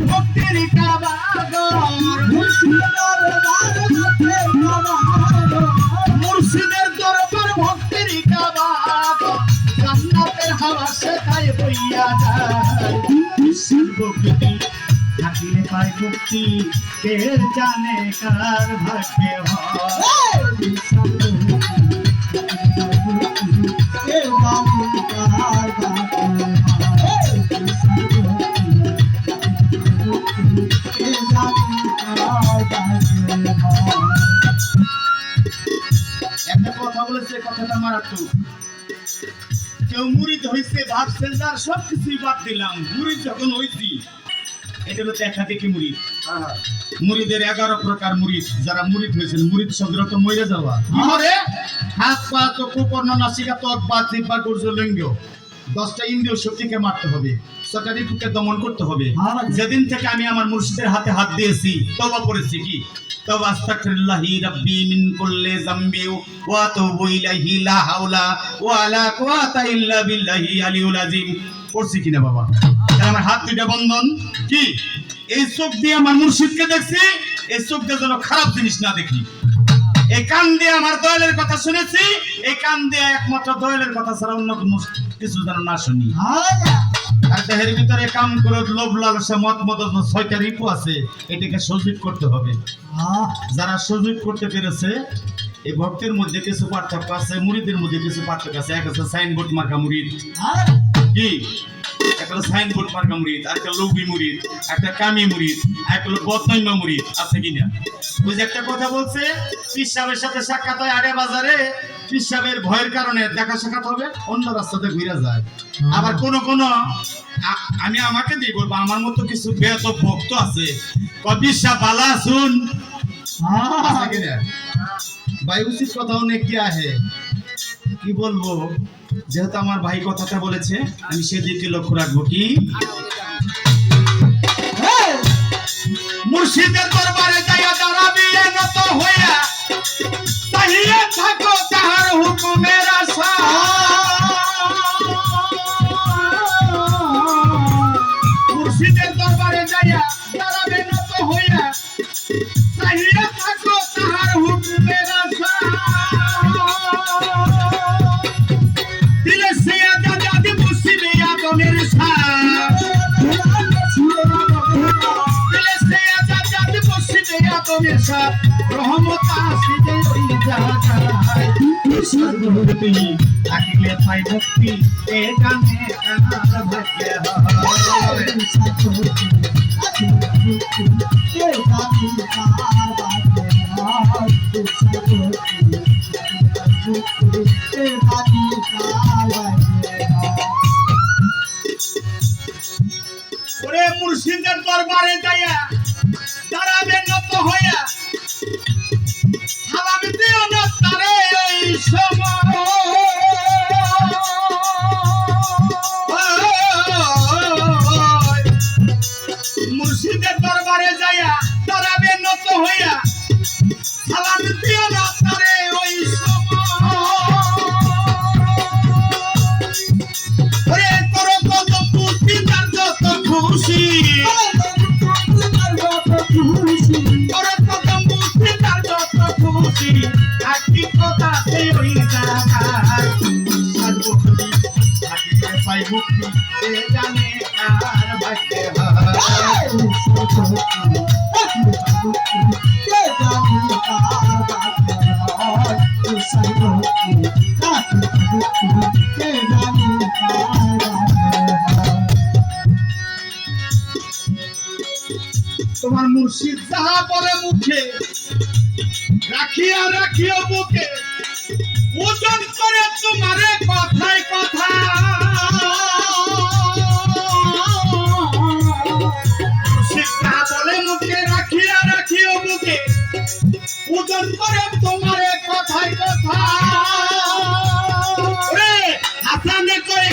ভক্তির কাবাগর মুর্শিদের দরবার ভক্তির কাবাগর জান্নাতের হাওয়া সেটাই বইয়া যায় ভক্তি থাকিলে পায় মুক্তি কে জানে কার ভাগ্যে একটা কথা বলেছে, কথাটা মারাত্মক। কেউ মুরিদ হইছে ভাবছে যার সবকিছুই বাদ দিলাম, মুরিদ যখন হইছি এটা হলো দেখা দেখি মুরিদ। মুরিদের 11 প্রকার মুরিদ। যারা মুরিদ হয়েছেন, মুরিদ শব্দটা তো মরে যাওয়া, মরে হাত পা চক্ষু কর্ণ নাসিকা ত্বক পা জিহ্বা গুর্জ লিঙ্গ 10টা ইন্দ্রিয় শক্তিকে মারতে হবে, 6টা ঋতুকে দমন করতে হবে। যেদিন থেকে আমি আমার মুর্শিদের হাতে হাত দিয়েছি, তওবা করেছি, কি তওবা আস্তাগফিরুল্লাহি রাব্বি মিন কুল্লি যামবি ওয়া আতুবু ইলাইহি লা হাওলা ওয়া লা কুওয়াতা ইল্লা বিল্লাহি আলিউল আযীম। করছি কিনা বাবা? আমার হাত দুইটা বন্ধন, কি এই চোখ দিয়ে আমার মুর্শিদকে দেখছি, এই চোখ দিয়ে যেন খারাপ জিনিস না দেখি। এই কান দিয়ে আমার দয়ালের কথা শুনেছি, এই কান দিয়ে একমাত্র দয়ালের কথা ছাড়া অন্য কিছু যেন না শুনি। আর দেহের ভিতরে কাম করে লোভ লালসা মত মদন 6টা রিপু আছে, এটাকে সজীব করতে হবে। যারা সজীব করতে পেরেছে, এই ভক্তের মধ্যে কিছু পার্থক্য আছে, মুরিদের মধ্যে কিছু পার্থক্য আছে। এক আছে সাইনবোর্ড মার্কা মুরিদ, কি একটা সাইনবোর্ড মার্কা মুরিদ, আর একটা লোভী মুরিদ, একটা কামি মুরিদ, একটা বদনৈমা মুরিদ, আছে কিনা? ওই যে একটা কথা বলছে, পীর সাহেবের সাথে সাক্ষাৎ হয় আড়ে বাজারে, পীর সাহেবের ভয়ের কারণে দেখা সাক্ষাৎ হবে, অন্য রাস্তাতে ঘুরে যায়। আবার কোন কোন আমি আমাকে দিয়ে বলবো, আমার মতো কিছু বেয়াদব ভক্ত আছে, পীর সাহেব ভালো আছুন, ভাই উচিত কথা অনেক কি আহে, কি বলবো, যেহেতু আমার ভাই কথাটা বলেছে, আমি সেদিকে লক্ষ্য রাখবো। কি মুর্শিদের দরবারে যাইয়া দাঁড়াবি নত হইয়া, তাহিয়া থাকো তাহার হুকুমের আশা। মুর্শিদের দরবারে যাইয়া দাঁড়াবে নত হইয়া, তাহিয়া থাকো তাহার হুকুমের আশা। দিলে সে আজাদি মুর্শিদে আদমের সাথ, দিলে সে আজাদি মুর্শিদে আদমের সাথ, রহমত আসিবে ওই জায়গায়। সর্বভূতি থাকিলে পাই মুক্তি, এ জানে কার ভাগ্যে হয়। ওরে মুর্শিদের দরবারে যাইয়া দাঁড়াবে নত হইয়া, সালাম দিও না তারে এই সময়। মুর্শিদের দরবারে যাইয়া দাঁড়াবে নত হইয়া, সালাম দিও না তারে ওই সময়। ওরে তোর কত খুশি, তার যত খুশি, তোর কত খুশি, তার যত খুশি, একই কথা সেই ওই জায়গায়। সর্বভূতি থাকিলে পাই মুক্তি, এ জানে কার ভাগ্যে হয়। তোমার মুর্শিদ যাহা বলে মুখে, রাখিয়া রাখিও বুকে, ওজন করে তোমারে কথায় কথা। মুর্শিদ যাহা বলে মুখে, রাখিয়া রাখিও বুকে, ওজন করে তোমারে কথায় কথা। হাসানে করে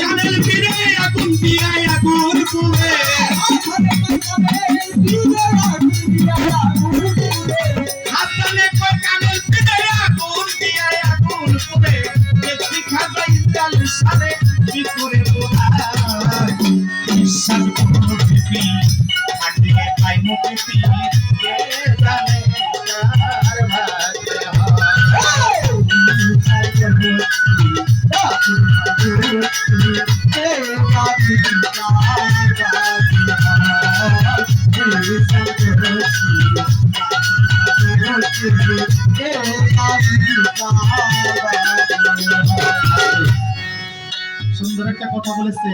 কামেল ফিরে আগুন দিয়া আগুন পুরে, হাসানে করে কামেল ফিরে আগুন দিয়া আগুন পুরে। দেখি খাজাই জাল সারে প্রীতি কে জানে কার ভাগ্যে সুন্দর একটা কথা বলেছে